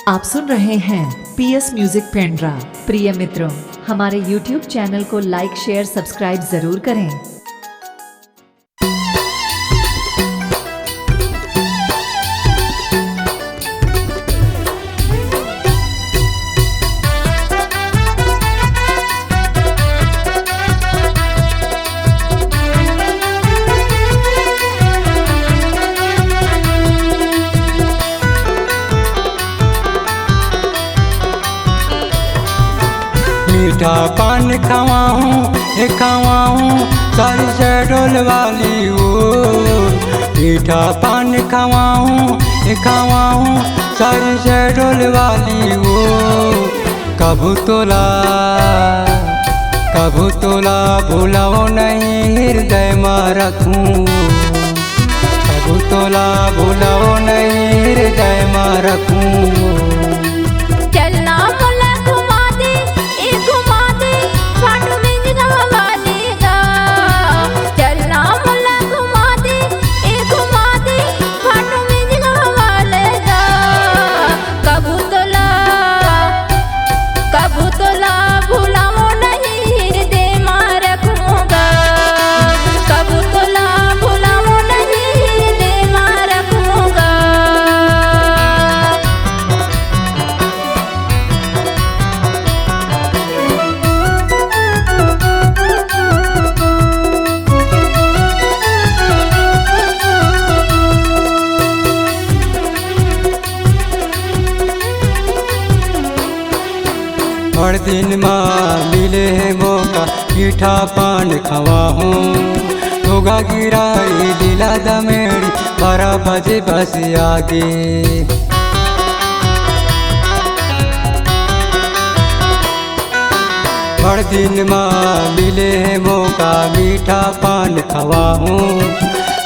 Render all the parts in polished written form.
आप सुन रहे हैं पीएस म्यूजिक पेंड्रा। प्रिय मित्रों, हमारे YouTube चैनल को लाइक शेयर सब्सक्राइब जरूर करें। मीठा पान खवाऊं सारी शहडोल वाली हो। मीठा पान खवाऊं सारी शहडोल वाली हो। कभू तोला भूलाओ नहीं हृदय में रखूं। कभू तोला भूलाओ नहीं हृदय में रखूं। हर दिन माँ मिले है मौका मीठा पान खवाऊं। होगा गिराई दिला दमेड़ी 12 बजे बस आगे। हर दिन माँ मिले है मौका मीठा पान खवाऊं।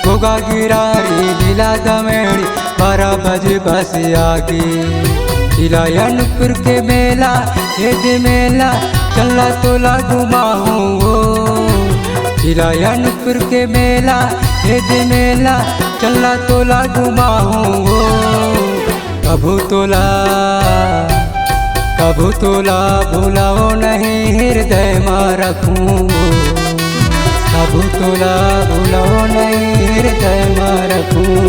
होगा गिराई दिला दमेड़ी 12 बजे बस आगे। हिलायनपुर के मेला ये मेला चला तोला घुमाऊं। हिलायनपुर के मेला ये मेला चला तोला घुमाऊं। कभू तोला भूलाओ नहीं हृदय में रखूं। कभू तोला भूलाओ नहीं हृदय में रखूं।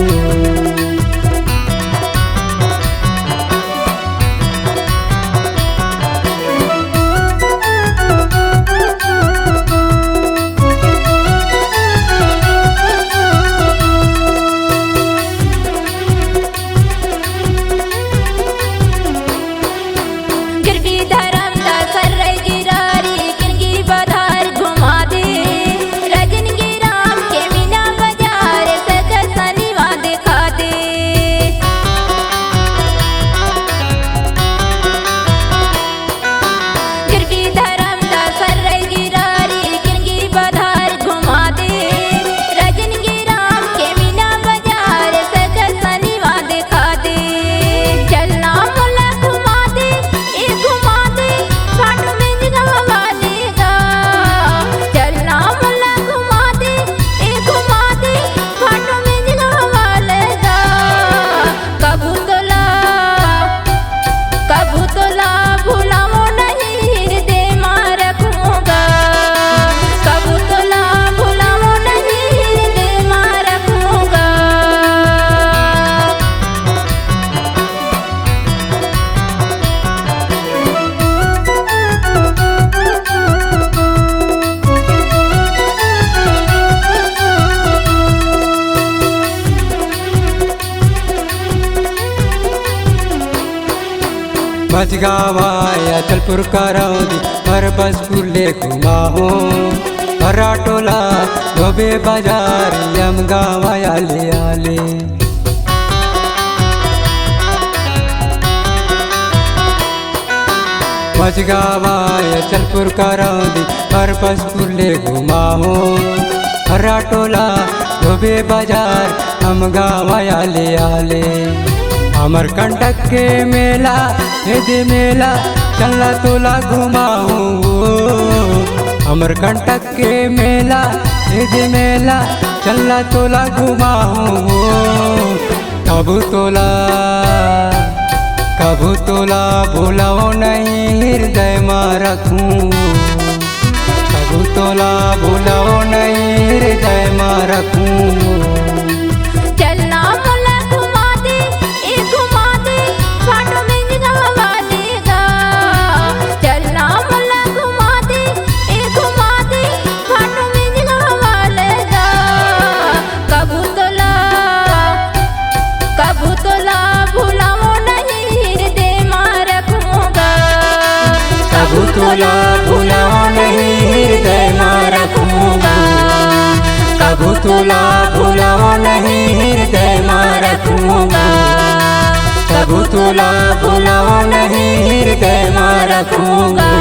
मझगावा अचलपुर करौदी बसपुर ले घुमाऊं। टोला धोबे बाजार यमगावा आले आले। मझगावा अचलपुर करौदी बसपुर ले घुमाऊं। टोला धोबे बाजार यमगावा आले आले। अमरकंटक के मेला ये मेला चला तोला घुमाऊं। अमरकंटक के मेला ये मेला चला तोला घुमाऊं। कभू कबू तोला भूलाओ नहीं हृदय में रखूं, कबू तोला भूलाओ नहीं हृदय में रखूं। चलना मोला घुमा दे, घुमा दे फाटो में जगह लेगा। चलना मोला घुमा दे, घुमा दे फाटो में जगह लेगा। कबू तोला भुलाओ नहीं हृदय में रखूंगा, कबू तोला भूलाओ नहीं हृदय में रखूंगा, कबू तोला भूलाओ नहीं हृदय में रखूंगा, कबू तोला भूलाओ नहीं हृदय में रखूंगा।